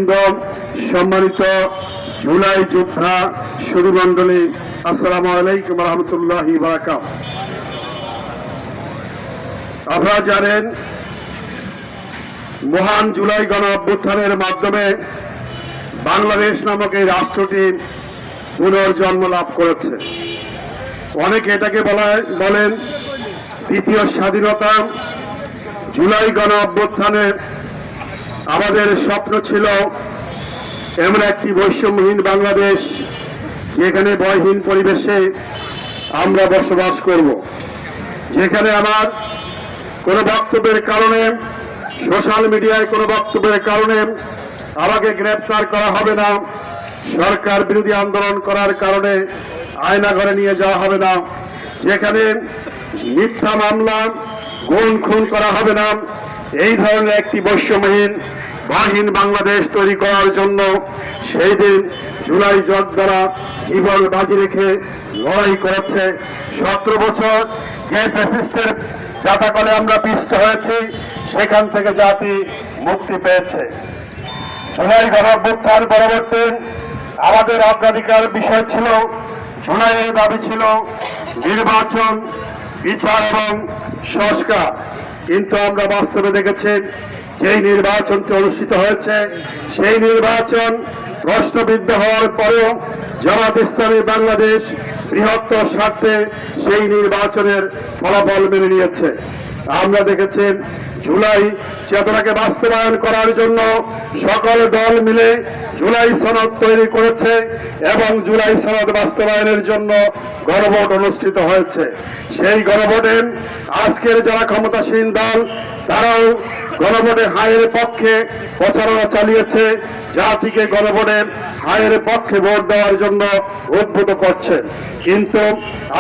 নেতৃবৃন্দ, সম্মানিত জুলাই যোদ্ধা সুধীমণ্ডলী, আসসালামু আলাইকুম রহমতুল্লাহি বারাকাতুহু। আপনারা জানেন, মহান জুলাই গণ অভ্যুত্থানের মাধ্যমে বাংলাদেশ নামক এই রাষ্ট্রটি পুনর্জন্ম লাভ করেছে। অনেকে এটাকে বলেন দ্বিতীয় স্বাধীনতা। জুলাই গণ অভ্যুত্থানে আমাদের স্বপ্ন ছিল এমন একটি বৈষম্যহীন বাংলাদেশ, যেখানে ভয়হীন পরিবেশে আমরা বসবাস করব, যেখানে আমার কোনো বক্তব্যের কারণে, সোশ্যাল মিডিয়ায় কোনো বক্তব্যের কারণে আমাকে গ্রেপ্তার করা হবে না, সরকার বিরোধী আন্দোলন করার কারণে আয়নাঘরে নিয়ে যাওয়া হবে না, যেখানে মিথ্যা মামলা, গুম খুন করা হবে না। এই ধরনের একটি বৈষম্যহীন বাহীন বাংলাদেশ তৈরি করার জন্য সেই দিন জুলাই যোদ্ধারা জীবন বাজি রেখে লড়াই করেছে। 17 বছর যে ফ্যাসিস্টের জাতাকলে আমরা পিষ্ট হয়েছি, সেখান থেকে জাতি মুক্তি পেয়েছে। জুলাই গণঅভ্যুত্থান পরবর্তী আমাদের অগ্রাধিকার বিষয় ছিল, জুলাইয়ের দাবি ছিল নির্বাচন, বিচার এবং সংস্কার। কিন্তু আমরা বাস্তবে দেখেছি, যেই নির্বাচনটি অনুষ্ঠিত হয়েছে, সেই নির্বাচন প্রশ্নবিদ্ধ হওয়ার পরেও জামাত ইসলামী বাংলাদেশ বৃহত্তর স্বার্থে সেই নির্বাচনের ফলাফল মেনে নিয়েছে। আমরা দেখেছি, জুলাই চেতনাকে বাস্তবায়ন করার জন্য সকল দল মিলে জুলাই সনদ তৈরি করেছে এবং জুলাই সনদ বাস্তবায়নের জন্য গণভোট অনুষ্ঠিত হয়েছে। সেই গণভোটে আজকের যারা ক্ষমতাসীন দল, তারাও গণভোটে হায়ের পক্ষে প্রচারণা চালিয়েছে, জাতিকে গণভোটে হায়ের পক্ষে ভোট দেওয়ার জন্য উদ্বুদ্ধ করছে। কিন্তু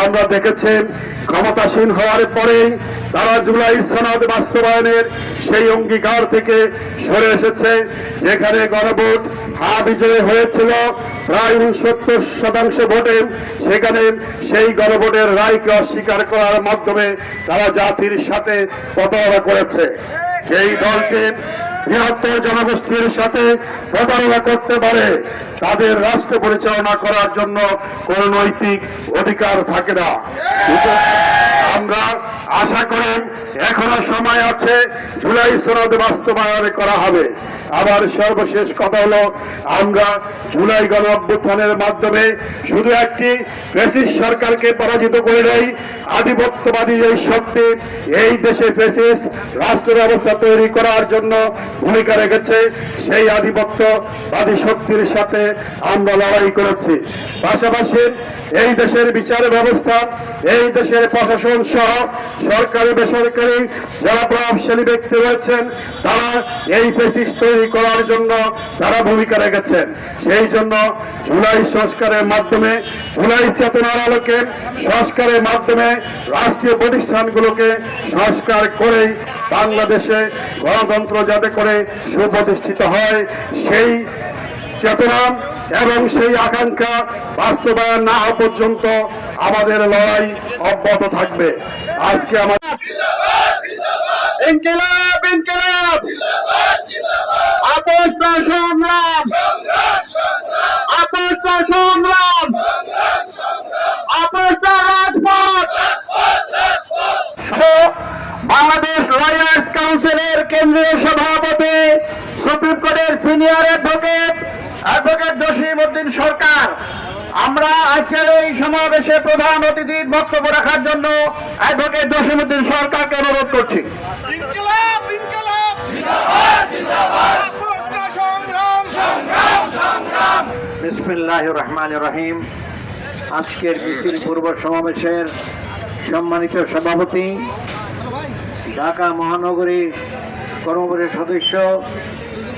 আমরা দেখেছি, ক্ষমতাসীন হওয়ার পরেই তারা জুলাই সনদ বাস্তবায়নের সেই অঙ্গীকার থেকে সরে এসেছে। যেখানে গণভোট বিজয় হয়েছিল প্রায় 69% ভোটে, সেখানে সেই গণভোটের রায়কে অস্বীকার করার মাধ্যমে তারা জাতির সাথে প্রতারণা করেছে। যেই দলটি বৃহত্তর জনগোষ্ঠীর সাথে প্রতারণা করতে পারে, তাদের রাষ্ট্র পরিচালনা করার জন্য কোন নৈতিক অধিকার থাকে না। আমরা আশা করি এখনো সময় আছে, জুলাই সনদ বাস্তবায়ন করা হবে। আবার সর্বশেষ কথা হলো, আমরা জুলাই গণ অভ্যুত্থানের মাধ্যমে শুধু একটি ফ্যাসিস্ট সরকারকে পরাজিত করে নেই, আধিপত্যবাদী এই শক্তি এই দেশে ফ্যাসিস্ট রাষ্ট্র ব্যবস্থা তৈরি করার জন্য ভূমিকা রেখেছে, সেই আধিপত্যবাদী শক্তির সাথে আমরা লড়াই করেছি। পাশাপাশি এই দেশের বিচার ব্যবস্থা, এই দেশের প্রশাসন সহ সরকারি বেসরকারি যারা প্রভাবশালী ব্যক্তি রয়েছেন, তারা এই ফ্যাসিস্ট তৈরি করার জন্য তারা ভূমিকা রেখেছেন। সেই জন্য জুলাই সংস্কারের মাধ্যমে, জুলাই চেতনার আলোকে সংস্কারের মাধ্যমে রাষ্ট্রীয় প্রতিষ্ঠানগুলোকে সংস্কার করেই বাংলাদেশে গণতন্ত্র যাতে করে সুপ্রতিষ্ঠিত হয়, সেই চেতনা এবং সেই আকাঙ্ক্ষা বাস্তবায়ন না হওয়া পর্যন্ত আমাদের লড়াই অব্যাহত থাকবে। আজকে আমাদের ইনকিলাব ইনকিলাব, আপোষ না সংগ্রাম, আপোষ না সংগ্রাম, আপোষ না রাজপথ। বাংলাদেশ লয়ার্স কাউন্সিলের কেন্দ্রীয় সভাপতি, সুপ্রিম কোর্টের সিনিয়র অ্যাডভোকেট জসিমউদ্দিন সরকার, আমরা আজকের এই সমাবেশে প্রধান অতিথির বক্তব্য রাখার জন্য অ্যাডভোকেট জসিমউদ্দিন সরকারকে অনুরোধ করছি। ইনকিলাব ইনকিলাব, জিন্দাবাদ জিন্দাবাদ, আপোষ না সংগ্রাম, সংগ্রাম সংগ্রাম। বিসমিল্লাহির রহমানির রহিম। আজকের মিছিল পূর্ব সমাবেশের সম্মানিত সভাপতি, ঢাকা মহানগরী কর্মপরিষদের সদস্য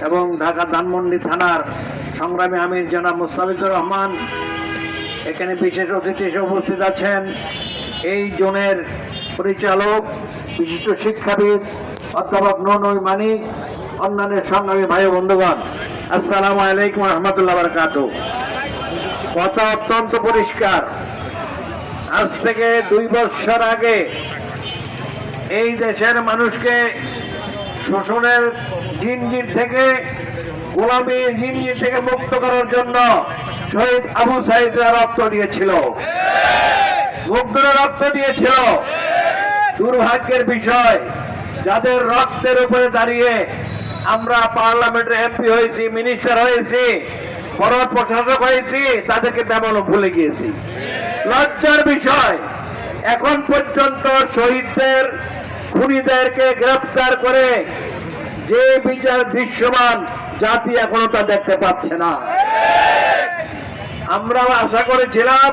এবং ঢাকা ধানমন্ডি থানার সংগ্রামী আমির জনাব মুস্তাফিজুর রহমান, এখানে বিশেষ অতিথি হিসেবে উপস্থিত আছেন এই জোনের পরিচালক, বিশিষ্ট শিক্ষাবিদ অধ্যাপক নূর মানিক, অন্যান্য সংগ্রামী ভাই বন্ধুগণ, আসসালামু আলাইকুম রহমতুল্লাহ বারাকাতুহু। কথা অত্যন্ত পরিষ্কার। আজ থেকে 2 বছর আগে এই দেশের মানুষকে শোষণের জিনজির থেকে, গোলামীর জিনজির থেকে মুক্ত করার জন্য শহীদ আবু সাঈদরা রক্ত দিয়েছিল, মুগ্ধরা রক্ত দিয়েছিল। দুর্ভাগ্যের বিষয়, যাদের রক্তের উপরে দাঁড়িয়ে আমরা পার্লামেন্টের এমপি হয়েছি, মিনিস্টার হয়েছি, বড় প্রশাসক হয়েছি, তাদেরকে তেমন ভুলে গিয়েছি। লজ্জার বিষয়, এখন পর্যন্ত শহীদদের, খুনিদেরকে গ্রেফতার করে যে বিচার দৃশ্যমান, জাতি এখনো তা দেখতে পাচ্ছে না। আমরা আশা করেছিলাম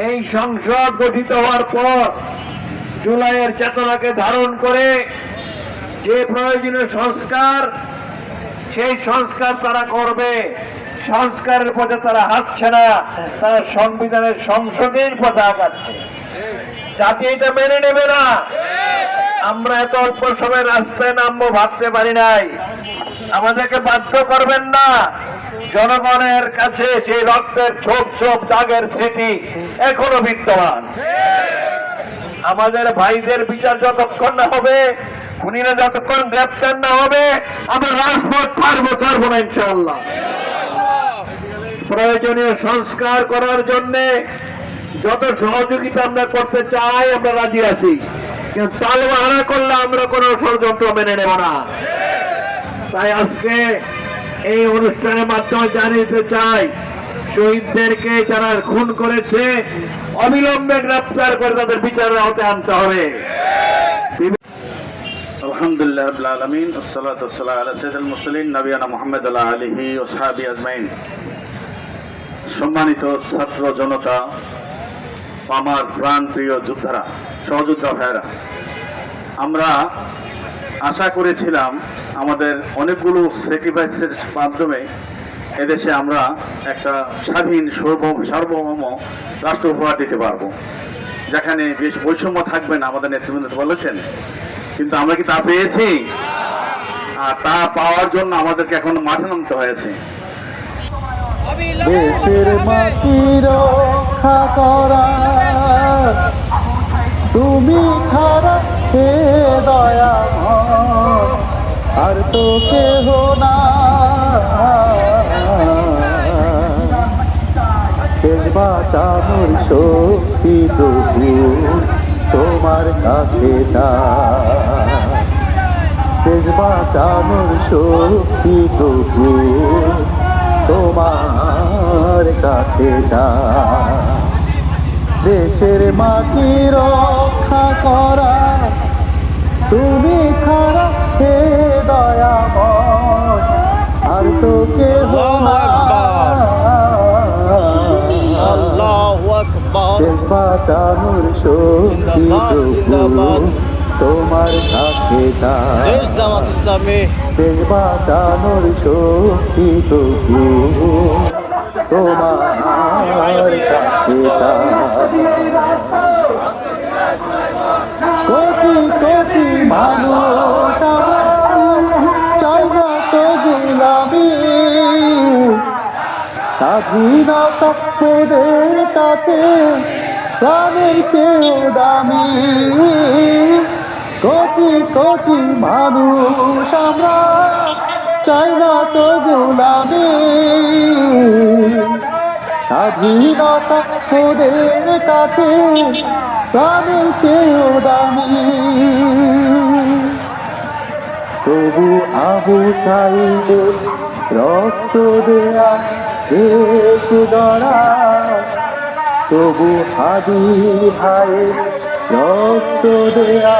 এই সংসদ গঠিত হওয়ার পর জুলাইয়ের চেতনাকে ধারণ করে যে প্রয়োজনীয় সংস্কার, সেই সংস্কার তারা করবে। সংস্কারের পথে তারা হাঁটছে না, তারা সংবিধানের সংশোধনের পথে আগাচ্ছে। জাতি এটা মেনে নেবে না। আমরা এত অল্প সময় রাস্তায় নামবো ভাবতে পারি নাই। আমাদেরকে বাধ্য করবেন না। জনগণের কাছে সেই রক্তের ছোপ ছোপ দাগের স্মৃতি এখনো বিদ্যমান। আমাদের ভাইদের বিচার যতক্ষণ না হবে, খুনিরা যতক্ষণ গ্রেপ্তার না হবে, আমরা রাজপথ ছাড়বো না ইনশাআল্লাহ। প্রয়োজনীয় সংস্কার করার জন্য যত সহযোগিতা আমরা করতে চাই, আমরা রাজি আছি, কিন্তু তালবাহানা করলে আমরা কোনো ষড়যন্ত্র মেনে নেব না। তাই আজকে এই অনুষ্ঠানের মাধ্যমে জানিয়ে দিতে চাই, শহীদদেরকে যারা খুন করেছে অবিলম্বে গ্রেপ্তার করে তাদের বিচারের আওতায় আনতে হবে। আলহামদুলিল্লাহ রাব্বিল আলামিন, ওয়াসসালাতু ওয়াসসালামু আলা সাইয়্যিদিল মুরসালিন নবিয়ানা মুহাম্মদ ওয়া আলা আলিহি ওয়া সাহবিহি আজমাইন। সম্মানিত ছাত্র জনতা, আমার প্রাণ প্রিয় যোদ্ধারা, সহযোদ্ধা ভাইয়েরা, আমরা আশা করেছিলাম আমাদের অনেকগুলো স্যাক্রিফাইসের মাধ্যমে এদেশে আমরা একটা স্বাধীন সার্বভৌম রাষ্ট্র উপহার দিতে পারবো, যেখানে বেশ বৈষম্য থাকবে না, আমাদের নেতৃবৃন্দ বলেছেন। কিন্তু আমরা কি তা পেয়েছি? আর তা পাওয়ার জন্য আমাদেরকে এখন মাঠে নামতে হয়েছে। দেশের মাটি রক্ষা করা তুমি ছাড়া হে দয়াময়, আর তো কেহ না। শেষ বাঁচানোর শক্তি তবু তোমার কাছে নাই, শেষ বাঁচানোর শক্তি তবু তোমার কাছে নাই। দেশের মাটি রক্ষা করা তুমি ছাড়া হে দয়াময়, আর তো কেহ না। শেষ বাঁচানোর শক্তি তবু তোমার কাছে নাই, শেষ বাঁচানোর শক্তি তবু তোমার কাছে নাই। কোটি কোটি মানুষ চাই না তো গোলামি, স্বাধীনতা তোদের কাছে প্রাণের চেয়েও দামি। কোটি কোটি মানুষ আমরা চাই না তো গোলামি, স্বাধীনতা তোদের কাছে প্রাণের চেয়েও দামি। তবু আবু সাঈদের রক্ত দেয়া দেশ গড়া, তবু হাদি ভাইয়ের রক্ত দেয়া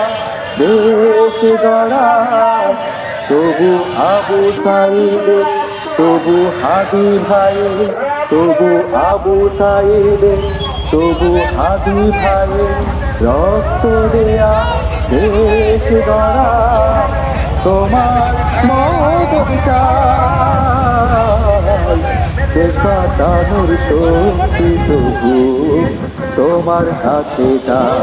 দেশ গড়া, তবু আবু সাঈদের, তবু হাদি ভাইয়ের, তবু আবু সাঈদের, তবু হাদি ভাইয়ের রক্ত দেয়া দেশ গড়া, তোমার মত চাই। শেষ বাঁচানোর শক্তি তবু তোমার কাছে নাই,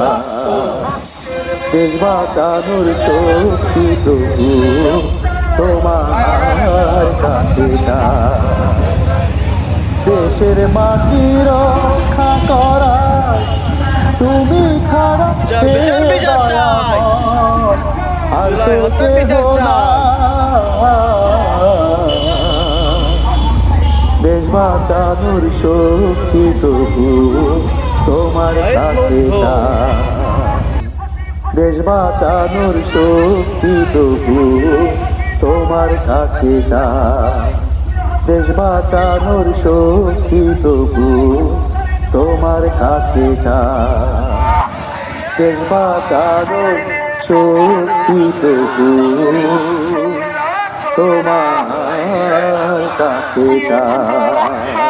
শেষ বাঁচানোর শক্তি তবু তোমার কাছে নাই। দেশের মাটি রক্ষা করা তুমি ছাড়া হে দয়াময়, আর জুলাই তো হত্যা বিচার কেহ না। দেশ বাঁচানোর শক্তি তবু তোমার কাছে চাই। দেশ বাঁচানোর শক্তি তবু তোমার কাছে চাই। দেশ বাঁচানোর শক্তি তবু তোমার কাছে চাই। দেশ বাঁচানোর শক্তি তবু তোমার কাছে চাই।